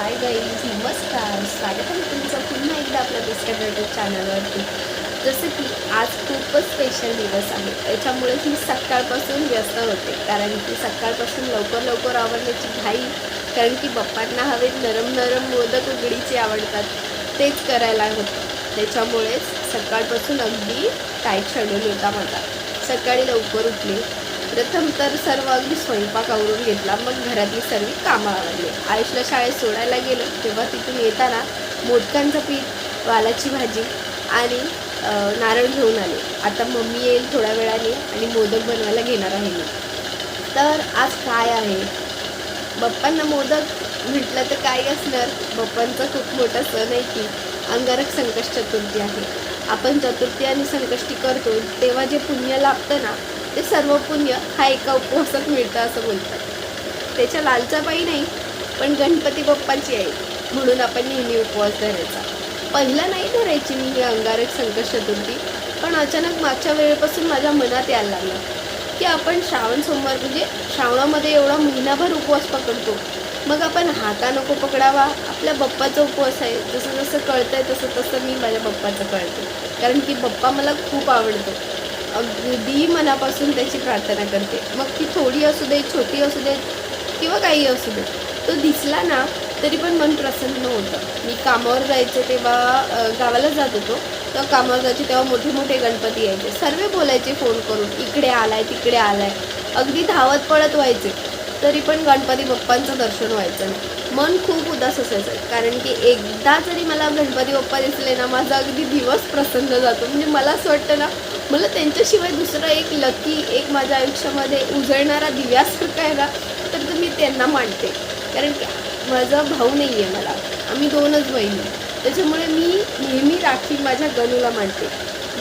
Hi guys, नमस्कार. स्वागत आहे तुमचं पुन्हा एकदा आपल्या बेस्ट यूट्यूब चॅनलवरती. जसं की आज खूपच स्पेशल दिवस आहे, त्याच्यामुळे मी सकाळपासून व्यस्त होते. कारण की सकाळपासून लवकर लवकर आवरण्याची घाई. कारण की बाप्पांना हवे नरम नरम मोदक उकडीचे आवडतात, तेच करायला होतं. त्याच्यामुळेच सकाळपासून अगदी टाईट शेड्यूल होता माझा. सकाळी लवकर उठले. प्रथम तर सर्व अगदी स्वयंपाक आवरून घेतला, मग घरातली सर्व कामं आवरली. आयुषला शाळेत सोडायला गेलो तेव्हा तिथून येताना मोदकांचं पीठ, वालाची भाजी आणि नारळ घेऊन आले. आता मम्मी येईल थोड्या वेळाने आणि मोदक बनवायला घेणार आहे मी. तर आज काय आहे, बाप्पांना मोदक म्हटलं तर काय असणार. बाप्पांचा खूप मोठा सण आहे की अंगारक संकष्ट चतुर्थी आहे. आपण चतुर्थी आणि संकष्टी करतो तेव्हा जे पुण्य लाभतं ना, ते सर्व पुण्य हा एका उपवासात मिळतं असं बोलतात. त्याच्या लालचापायी नाही, पण गणपती बाप्पाची आहे म्हणून आपण नेहमी उपवास धरायचा. पहिला नाही धरायची मी ही अंगारक संकष्ट चतुर्थी, पण अचानक मागच्या वेळेपासून माझ्या मनात यायला लागलं की आपण श्रावण सोमवार म्हणजे श्रावणामध्ये एवढा महिनाभर उपवास पकडतो, मग आपण हा का नको पकडावा. आपल्या बाप्पाचा उपवास आहे, जसं जसं कळतंय तसं तसं मी माझ्या बाप्पाचं कळते. कारण की बाप्पा मला खूप आवडतो, अगदी मनापासून त्याची प्रार्थना करते. मग ती थोडी असू दे, छोटी असू दे किंवा काही असू दे, तो दिसला ना तरी पण मन प्रसन्न होतं. मी कामावर जायचे तेव्हा गावाला जात होतो, तेव्हा कामावर जायचे तेव्हा मोठे मोठे गणपती यायचे. सर्व बोलायचे फोन करून, इकडे आलाय तिकडे आलाय, अगदी धावत पळत व्हायचे, तरी पण गणपती बाप्पांचं दर्शन व्हायचं नाही. मन खूप उदास असायचं. कारण की एकदा जरी मला गणपती बाप्पा दिसले ना, माझा अगदी दिवस प्रसन्न जातो. म्हणजे मला असं वाटतं ना, मला त्यांच्याशिवाय दुसरं एक लकी, एक माझ्या आयुष्यामध्ये उजळणारा दिव्यासारखा आहे ना, तर मी त्यांना मानते. कारण की माझा भाऊ नाही आहे मला, आम्ही दोनच बहिणी. त्याच्यामुळे मी नेहमी राखी माझ्या गणूला मानते.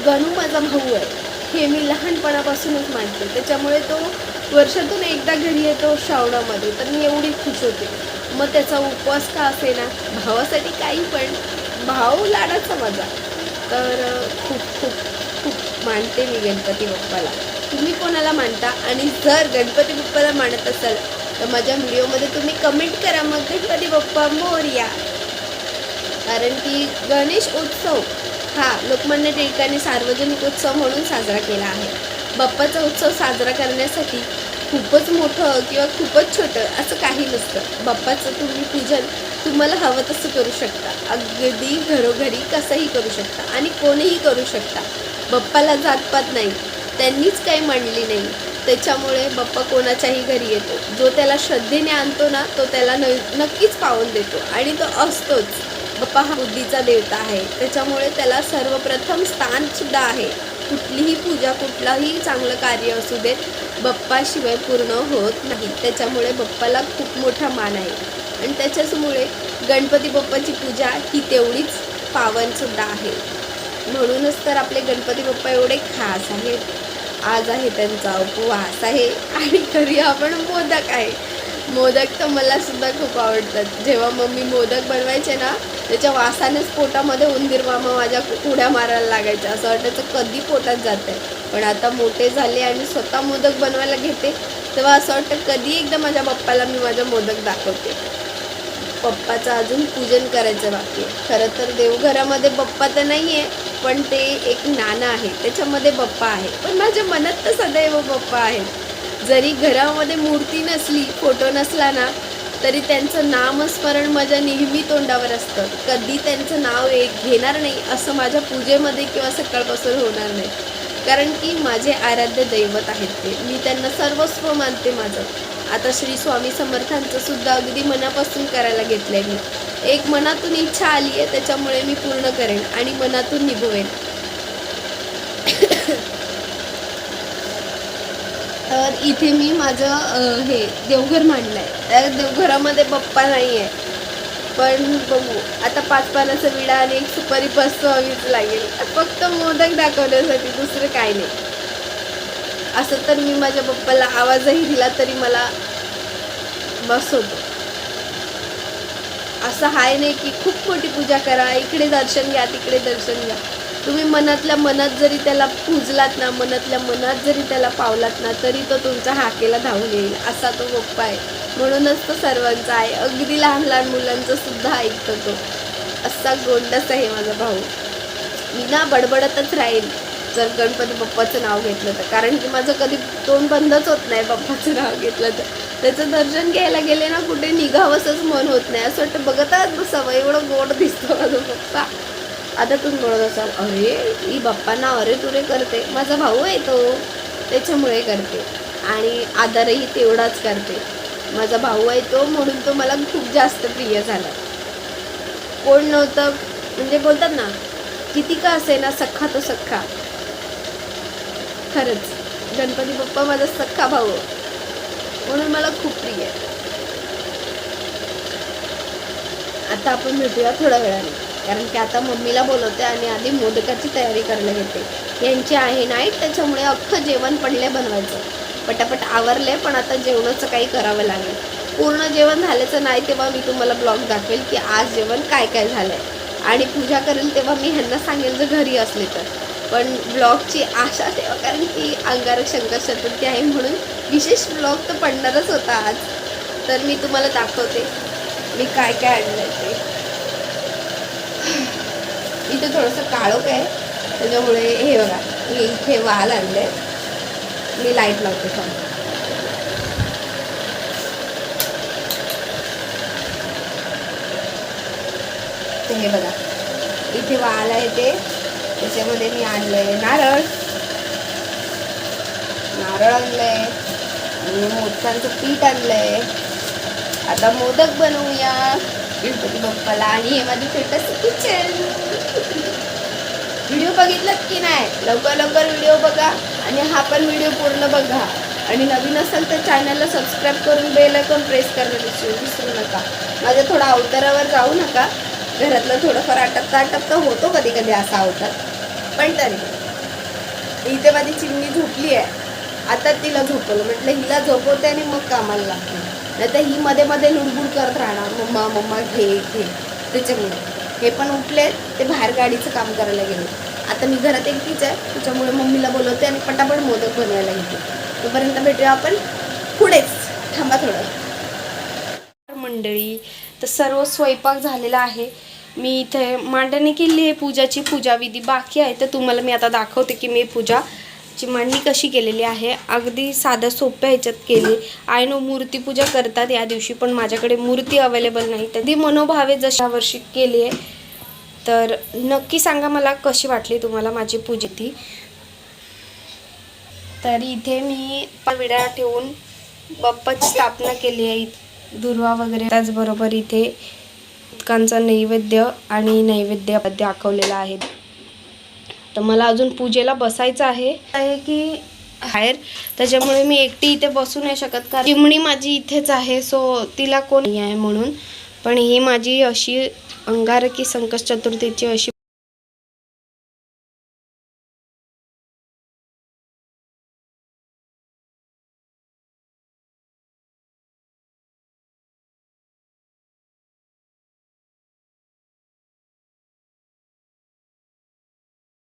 गणू माझा भाऊ आहे हे मी लहानपणापासूनच मानते. त्याच्यामुळे तो वर्षातून एकदा घरी येतो श्रावणामध्ये, तर मी एवढी खुश होते. मग त्याचा उपवास का असेना, भावासाठी काही पण, भाऊ लाडाचा माझा. तर खूप खूप खूप मानते मी गणपती बाप्पाला. तुम्ही कोणाला मानता? आणि जर गणपती बाप्पाला मानत असाल तर माझ्या व्हिडिओमध्ये तुम्ही कमेंट करा मग गणपती बाप्पा मोरया. कारण की गणेश उत्सव हा लोकमान्य टिळकांनी सार्वजनिक उत्सव म्हणून साजरा केला आहे. बाप्पाचा उत्सव साजरा करण्यासाठी खूपच मोठं किंवा खूपच छोटं असं काही नसतं. बाप्पाचं तुम्ही पूजन तुम्हाला हवं तसं करू शकता, अगदी घरोघरी कसंही करू शकता आणि कोणीही करू शकता. बाप्पाला जातपात नाही, त्यांनीच काही मांडली नाही. त्याच्यामुळे बाप्पा कोणाच्याही घरी येतो. जो त्याला श्रद्धेने आणतो ना, तो त्याला नक्कीच पावून देतो आणि तो असतोच. बाप्पा हा बुद्धीचा देवता आहे, त्याच्यामुळे त्याला सर्वप्रथम स्थानसुद्धा आहे. कुठलीही पूजा, कुठलाही चांगलं कार्य असू देत, बाप्पाशिवाय पूर्ण होत नाही. त्याच्यामुळे बाप्पाला खूप मोठा मान आहे आणि त्याच्याचमुळे गणपती बाप्पाची पूजा ही तेवढीच पावनसुद्धा आहे. म्हणूनच तर आपले गणपती बाप्पा एवढे खास आहेत. आज आहे त्यांचा उपवास आहे आणि घरी आपण मोदक आहे. मोदक तर मला सुद्धा खूप आवडतात. जेव्हा मम्मी मोदक बनवायचे ना, त्याच्या वासानेच पोटामध्ये उंदीर मामा माझ्या उड्या मारायला लागायच्या. असं वाटायचं कधी पोटात जात आहे. पण आता मोठे झाले आणि स्वतः मोदक बनवायला घेते, तेव्हा असं वाटतं कधी एकदा माझ्या बाप्पाला मी माझा मोदक दाखवते. बाप्पाचं अजून पूजन करायचं बाकी आहे. खरं तर देवघरामध्ये बाप्पा तर नाही आहे, पण ते एक नाणं आहे, त्याच्यामध्ये बाप्पा आहे. पण माझ्या मनात तर सदैव बाप्पा आहेत. जरी घरामध्ये मूर्ती नसली, फोटो नसला ना, तरी त्यांचं नामस्मरण माझ्या नेहमी तोंडावर असतं. कधी त्यांचं नाव घेणार नाही असं माझ्या पूजेमध्ये किंवा सकाळपासून होणार नाही. कारण की माझे आराध्य दैवत आहेत ते. मी त्यांना सर्वस्व मानते माझं. आता श्री स्वामी समर्थांचं सुद्धा अगदी मनापासून करायला घेतलं आहे मी. एक मनातून इच्छा आली आहे, त्याच्यामुळे मी पूर्ण करेन आणि मनातून निभवेन. तर इथे मी माझं हे देवघर मांडलं आहे. त्या देवघरामध्ये बाप्पा नाही आहे, पण बघू आता 5 पानाचा विडा आणि एक सुपारी बसवावीच लागेल, फक्त मोदक दाखवण्यासाठी, दुसरं काय नाही. असं तर मी माझ्या बाप्पाला आवाजही दिला तरी मला बस होतो. असं हाय नाही की खूप मोठी पूजा करा, इकडे दर्शन घ्या तिकडे दर्शन घ्या. तुम्ही मनातल्या मनात जरी त्याला पूजलात ना, मनातल्या मनात जरी त्याला पावलात ना, तरी तो तुमच्या हाकेला धावून येईल. असा तो बाप्पा आहे. म्हणूनच तो सर्वांचा आहे, अगदी लहान लहान मुलांचं सुद्धा ऐकतो तो. असा गोंडस आहे माझा भाऊ. मी ना बडबडतच राहील जर गणपती बाप्पाचं नाव घेतलं तर, कारण की माझं कधी तोंड बंदच होत नाही बाप्पाचं नाव घेतलं तर. त्याचं दर्शन घ्यायला गेले ना कुठे निघावंसंच मन होत नाही, असं वाटतं बघतच बसावं, एवढं गोड दिसतो माझा पप्पा. आता तुम्ही म्हणत असाल अरे ही बाप्पांना अरे तुरे करते, माझा भाऊ आहे तो त्याच्यामुळे करते आणि आदरही तेवढाच करते. माझा भाऊ आहे तो म्हणून तो मला खूप जास्त प्रिय झाला. कोण नव्हतं म्हणजे बोलतात ना किती का असे ना सख्खा तो सख्खा. खरंच गणपती बाप्पा माझा सख्खा भाऊ म्हणून मला खूप प्रिय आहे. आता आपण भेटूया थोड्या वेळाने, कारण की आता मम्मीला बोलवते आणि आधी मोदकाची तयारी करायला घेते. यांची आहे नाईट, त्याच्यामुळे अख्खं जेवण पडले बनवायचं. पटापट आवरले, पण आता जेवणाचं काही करावं लागेल. पूर्ण जेवण झाल्याचं नाही तेव्हा मी तुम्हाला ब्लॉग दाखवेल की आज जेवण काय काय झालं आहे. आणि पूजा करेल तेव्हा मी ह्यांना सांगेल जर घरी असले तर. पण ब्लॉगची आशा ठेवा, कारण की अंगारक संकट चतुर्थी आहे म्हणून विशेष ब्लॉग तर पडणारच होता आज. तर मी तुम्हाला दाखवते मी काय काय आणलं ते. इथे थोडंसं काळोख आहे त्याच्यामुळे हे बघा मी इथे वाल आणले. मी लाईट लावते थांब. ते हे बघा इथे वाल आहे ते, त्याच्यामध्ये मी आणले नारळ आणलंय आणि मोदकांचं पीठ आणलंय. आता मोदक बनवूया गणपती बाप्पाला. आणि हे माझी छोटस किचन. व्हिडिओ बघितलात की नाही? लवकर लवकर व्हिडिओ बघा आणि हा पण व्हिडिओ पूर्ण बघा. आणि नवीन असेल तर चॅनलला सबस्क्राईब करून बेल आयकॉन प्रेस करायला विसरू नका. माझ्या थोडा अवतारावर जाऊ नका. घरातलं थोडंफार आटपता होतो कधी कधी असा अवतार, पण तरी. इथे माझी चिमणी झोपली आहे. आता तिला झोपवलं, म्हटलं हिला झोपवते आणि मग कामाला लागते, नाही तर ही मध्ये मध्ये लुडबुड करत राहणार मम्मा मम्मा घे घे. त्याच्यामुळे हे पण उठले, ते बाहेर गाडीचं काम करायला गेले. आता मी घरात एकटीच आहे, त्याच्यामुळे मम्मीला बोलवते आणि पटापट मोदक बनवायला घेते. तोपर्यंत भेटूया आपण पुढेच. थांबा थोडं. मंडळी तर सर्व स्वयंपाक झालेला आहे. मी इथे मांडणी केली आहे. पूजाची पूजाविधी बाकी आहे, तर तुम्हाला मी आता दाखवते की मी पूजाची मांडणी कशी केलेली आहे. अगदी साध्या सोप्या ह्याच्यात केली. आय नो मूर्तीपूजा करतात या दिवशी, पण माझ्याकडे मूर्ती अवेलेबल नाही, तर ती मनोभावे जशा वर्षी केली आहे. तर नक्की सांगा मला कशी वाटली तुम्हाला माझी पूजा ती. तर इथे मी विडा ठेवून बाप्पाची स्थापना केली आहे. दुर्वा वगैरे, त्याचबरोबर इथे मोदकांचा नैवेद्य आणि नैवेद्य दाखवलेला आहे. तर मला अजून पूजेला बसायचं आहे की बाहेर, त्याच्यामुळे मी एकटी इथे बसू नाही शकत, कारण चिमणी माझी इथेच आहे. सो तिला कोण नाही आहे म्हणून. पण ही माझी अशी अंगारकी संकट चतुर्थीची अशी